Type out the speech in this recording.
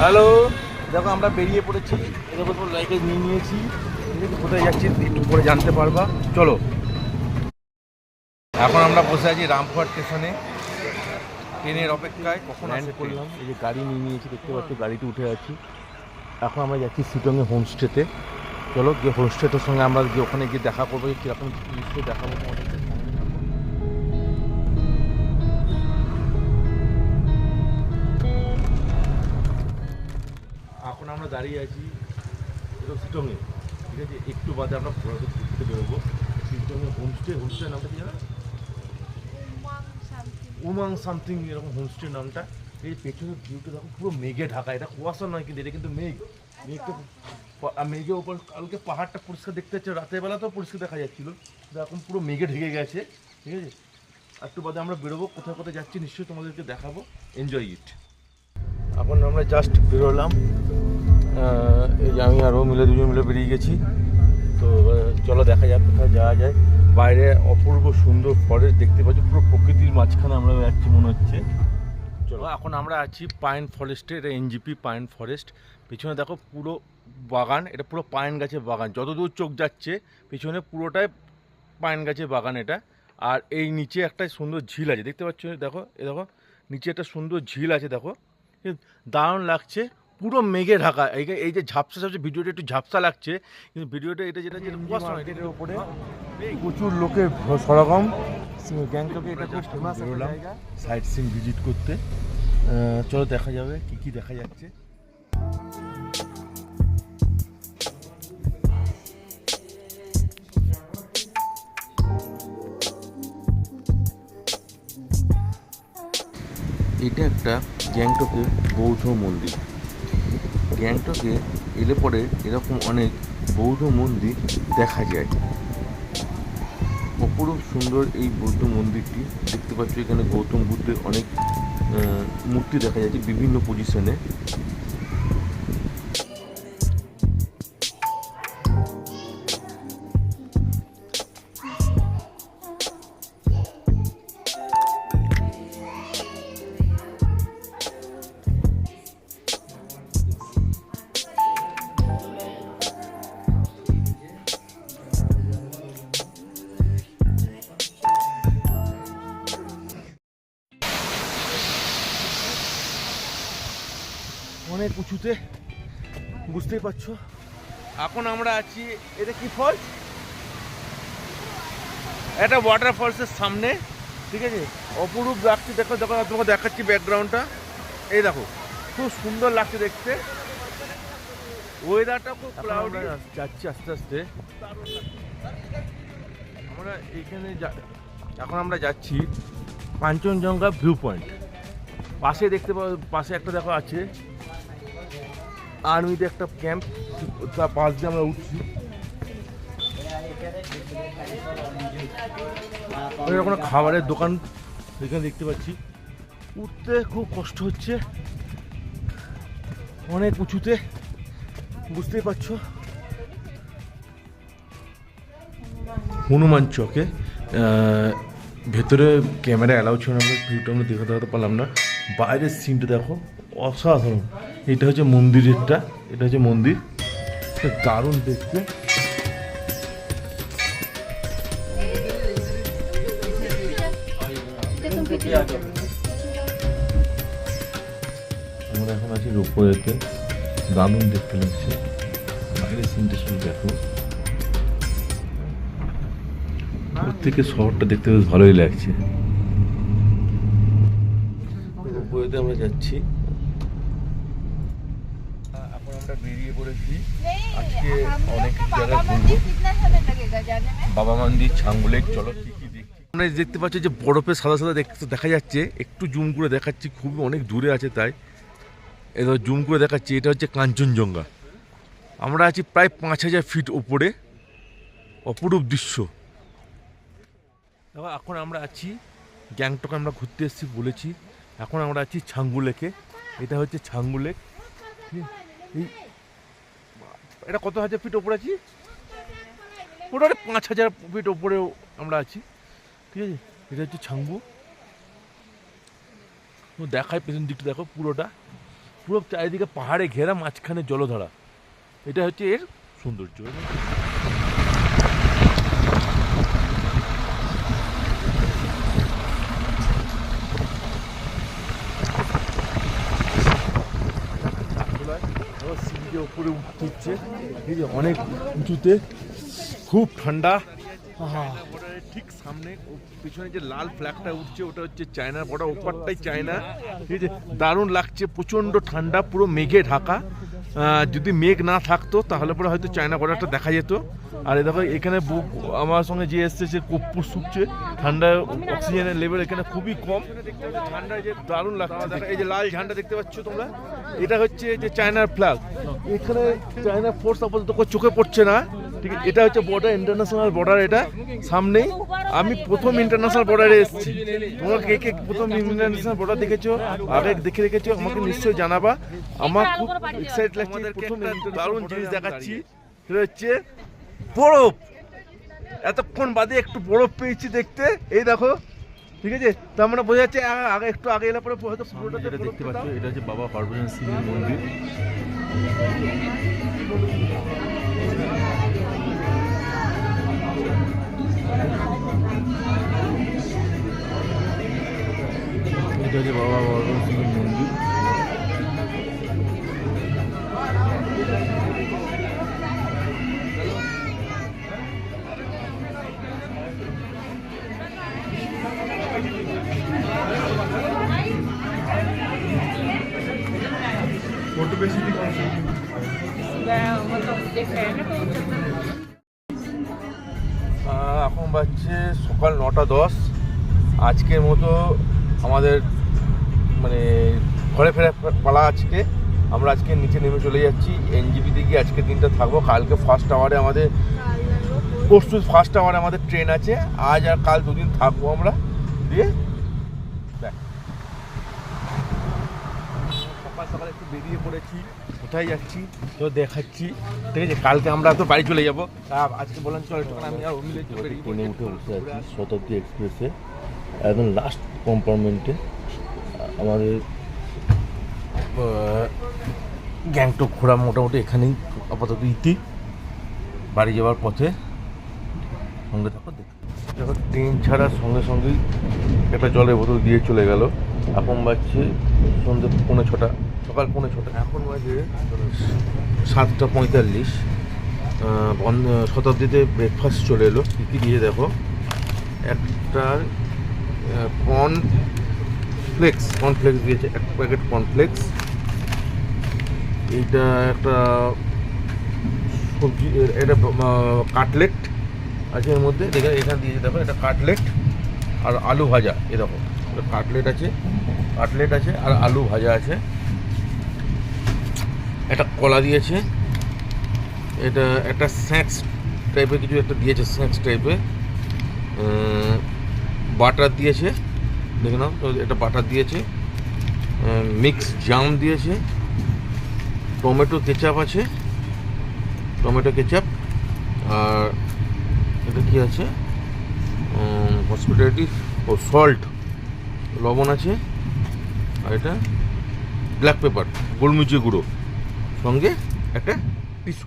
Hello, দেখো আমরা বেরিয়ে পড়েছি। এদের উপর লাইকে নিয়ে নিয়েছি, কোথায় যাচ্ছি একটু পরে জানতে পারবা। চলো, এখন আমরা বসে আছি রামপুরহাট স্টেশনে ট্রেনের অপেক্ষায়। কখন ল্যান্ড করলাম, এই যে গাড়ি নিয়ে নিয়েছি দেখতে পাচ্ছি, গাড়িতে উঠে আছি। এখন আমরা যাচ্ছি শিটংয়ে হোমস্টেতে। চলো গিয়ে হোমস্টেটার সঙ্গে আমরা গিয়ে ওখানে গিয়ে দেখা করবো, কীরকম জিনিসকে দেখাবো তোমাদেরকে। এখন আমরা দাঁড়িয়ে আছি শিটংয়ে, ঠিক আছে। একটু বাদে আমরা ঘোরাতে ঘুরতে বেরোবো। শিটংয়ে হোমস্টে নামটা কি জানো? উমাং সামথিং এরকম হোমস্টে নামটা। এই পেছনের ভিউটা দেখো, পুরো মেঘে ঢাকা। এটা কুয়াশা নয় কিন্তু, এটা কিন্তু মেঘটা মেঘের উপর। কালকে পাহাড়টা পরিষ্কার দেখতে পাচ্ছে, রাতের বেলাতেও পরিষ্কার দেখা যাচ্ছিলো, এখন পুরো মেঘে ঢেকে গেছে, ঠিক আছে। একটু বাদে আমরা বেরোবো, কোথায় কোথায় যাচ্ছি নিশ্চয়ই তোমাদেরকে দেখাবো। Enjoy it. এখন আমরা জাস্ট বেরোলাম, এই যে আমি আরও দুজন মিলে বেরিয়ে গেছি। তো চলো দেখা যাক কোথায় যাওয়া যায়। বাইরে অপূর্ব সুন্দর ফরেস্ট দেখতে পাচ্ছি, পুরো প্রকৃতির মাঝখানে আমরা যাচ্ছি মনে হচ্ছে। চলো, এখন আমরা আছি পাইন ফরেস্টে। এটা এনজিপি পাইন ফরেস্ট। পিছনে দেখো পুরো বাগান, এটা পুরো পাইন গাছের বাগান। যতদূর চোখ যাচ্ছে পিছনে পুরোটাই পাইন গাছের বাগান এটা। আর এই নিচে একটা সুন্দর ঝিল আছে দেখতে পাচ্ছ, দেখো এ দেখো নিচে একটা সুন্দর ঝিল আছে, দেখো দারুণ লাগছে। পুরো মেঘে ঢাকা। এই যে ঝাপসা ভিডিওটা একটু ঝাপসা লাগছে, কিন্তু ভিডিওটা এটা যেটা মার্কেটের উপরে প্রচুর লোকের সরগম। গ্যাংটকে এটা খুব ফেমাস জায়গা সাইট সিন ভিজিট করতে। চলো দেখা যাবে কি কি দেখা যাচ্ছে। এটা একটা গ্যাংটকের বৌদ্ধ মন্দির। গ্যাংটকে এলে পরে এরকম অনেক বৌদ্ধ মন্দির দেখা যায়। অপরূপ সুন্দর এই বৌদ্ধ মন্দিরটি দেখতে পাচ্ছ। এখানে গৌতম বুদ্ধের অনেক মূর্তি দেখা যাচ্ছে বিভিন্ন পজিশনে। অনেক উঁচুতে, বুঝতেই পারছো। এখন আমরা আছি, এটা কি ফলস? এটা ওয়াটার ফলসের সামনে, ঠিক আছে। অপরূপ লাগছে, দেখো দেখো তোমাকে দেখাচ্ছি ব্যাকগ্রাউন্ডটা। এই দেখো খুব সুন্দর লাগছে দেখতে। ওয়েদারটা খুব ক্লাউডি। যাচ্ছি আস্তে আস্তে আমরা এইখানে। এখন আমরা যাচ্ছি কাঞ্চনজঙ্ঘা ভিউ পয়েন্ট। পাশে দেখতে পাবো, পাশে একটা দেখো আছে আর্মিতে একটা ক্যাম্প, তার পাশ দিয়ে আমরা উঠছি। কোনো খাবারের দোকান এখানে দেখতে পাচ্ছি। উঠতে খুব কষ্ট হচ্ছে, অনেক উঁচুতে, বুঝতেই পারছো। হনুমান চকে ভেতরে ক্যামেরা অ্যালাউ ছিল না, আমরা ভিউটা আমরা দেখাতে পারলাম না। বাইরের সিনটা দেখো, অসাধারণ। এটা হচ্ছে মন্দিরেরটা, এটা হচ্ছে মন্দির, দারুণ দেখতে। আমরা এখন আছি রোপওয়েতে, দারুণ দেখতে লাগছে। বাইরের সিনটা শুধু দেখো, প্রত্যেকে শহরটা দেখতে বেশ ভালোই লাগছে। রোপওয়েতে আমরা যাচ্ছি। এখন আমরা বেরিয়ে পড়েছি, আজকে অনেক জায়গায় ঘুরবো। বাবা মন্দির, ছাঙ্গু লেক। চলো কি কি দেখছি। আমরা দেখতে পাচ্ছি যে বরফের সাদা সাদা দেখা যাচ্ছে। একটু জুম করে দেখাচ্ছি, খুবই অনেক দূরে আছে তাই এবার জুম করে দেখাচ্ছি। এটা হচ্ছে কাঞ্চনজঙ্ঘা। আমরা আছি প্রায় 5000 ফিট ওপরে, অপরূপ দৃশ্য। এখন আমরা আছি গ্যাংটকে, আমরা ঘুরতে এসেছি বলেছি। এখন আমরা আছি ছাঙ্গু লেকে। এটা হচ্ছে ছাঙ্গু লেক। এটা কত হাজার ফিট ওপরে আছি? মোটামুটি 5000 ফিট ওপরেও আমরা আছি, ঠিক আছে। এটা হচ্ছে ছাংবু। দেখায় পেছন দিকটা দেখো, পুরোটা পুরো চারিদিকে পাহাড়ে ঘেরা, মাঝখানে জলধারা। এটা হচ্ছে এর সৌন্দর্য। সিঁড়িতে ওপরে উঠতে হচ্ছে, এই যে অনেক উঁচুতে, খুব ঠান্ডা। ঠিক সামনে পিছনে যে লাল ফ্ল্যাগটা উঠছে ওটা হচ্ছে চায়নার বর্ডার, ওপারটাই চায়না। ঠিক আছে, দারুণ লাগছে, প্রচণ্ড ঠান্ডা, পুরো মেঘে ঢাকা। যদি মেঘ না থাকতো তাহলে পরে হয়তো চায়না বর্ডারটা দেখা যেত। আর দেখো এখানে আমার সঙ্গে যে এসছে সে কর্পূর শুকছে, ঠান্ডা অক্সিজেনের লেভেল এখানে খুবই কম, ঠান্ডায় যে দারুণ লাগছে। এই যে লাল ঝান্ডা দেখতে পাচ্ছ তোমরা, এটা হচ্ছে যে চায়নার ফ্ল্যাগ। এখানে চায়নার ফোর্স আপাতত চোখে পড়ছে না, ঠিক আছে। এটা হচ্ছে বর্ডার, ইন্টারন্যাশনাল বর্ডার, এটা সামনেই। আমি প্রথম ইন্টারন্যাশনাল বর্ডারে এসেছি। তোমরা কে কে প্রথম ইন্টারন্যাশনাল বর্ডার দেখেছো, আগে দেখে রেখেছো, আমাকে নিশ্চয়ই জানাবা। আমার খুব এক্সাইট লাগছে, প্রথম দারুণ জিনিস দেখাচ্ছি, সেটা হচ্ছে বরফ। এতক্ষণ বাদে একটু বরফ পেয়েছি দেখতে, এই দেখো, ঠিক আছে। তার মানে বোঝা যাচ্ছে আগে একটু আগে এলে পরে হয়তো পুরোটা দেখতে পাচ্ছ। এটা হচ্ছে বাবা হরভজন সিং এর মন্দির। এটা হচ্ছে বাবা হরভজন সিং এর মন্দির। এখন বাজছে সকাল 9:10। আজকের মতো আমাদের মানে ঘরে ফেরা পালা আজকে। আমরা আজকে নিচে নেমে চলে যাচ্ছি, এনজিপিতে গিয়ে আজকের দিনটা থাকবো। কালকে ফার্স্ট আওয়ারে আমাদের, পরশু ফার্স্ট আওয়ারে আমাদের ট্রেন আছে। আজ আর কাল দুদিন থাকবো আমরা, দিয়ে সকাল সকাল একটু বেরিয়ে পড়েছি। কোথায় যাচ্ছি তো দেখাচ্ছি, ঠিক আছে। কালকে আমরা তো বাড়ি চলে যাবো, আজকে বললাম চল একটু, আমি আর মিলে ট্রেনে উঠে বসে আছি শতাব্দী এক্সপ্রেসে, একদম লাস্ট কম্পার্টমেন্টে। আমাদের গ্যাংটক ঘোরা মোটামুটি এখানেই আপাতত ইতি, বাড়ি যাওয়ার পথে। সঙ্গে থাকো, দেখো ট্রেন ছাড়ার সঙ্গে সঙ্গেই একটা জলের বোতল দিয়ে চলে গেল। এখন বাজছে সন্ধ্যে 6:45, সকাল 6:45। এখন বাজে 7:45। শতাব্দীতে ব্রেকফাস্ট চলে এলো। কী কী দিয়ে দেখো, একটা কর্নফ্লেক্স দিয়েছে, এক প্যাকেট কর্নফ্লেক্স। এইটা একটা সবজি, এটা কাটলেট আছে এর মধ্যে, দেখে এখানে দিয়েছে দেখো, এটা কাটলেট আর আলু ভাজা। এরকম কাটলেট আছে আর আলু ভাজা আছে। একটা কলা দিয়েছে, এটা একটা স্ন্যাক্স টাইপের কিছু একটা দিয়েছে, স্ন্যাক্স টাইপের। বাটার দিয়েছে, দেখে নাও তো, এটা বাটার দিয়েছে। মিক্স জাম দিয়েছে, টমেটো কেচাপ আছে, আর এটা কি আছে, হসপিটালিটি ও সল্ট, লবণ আছে, আর এটা ব্ল্যাক পেপার, গোলমরিচের গুঁড়ো, সঙ্গে একটা টিস্যু।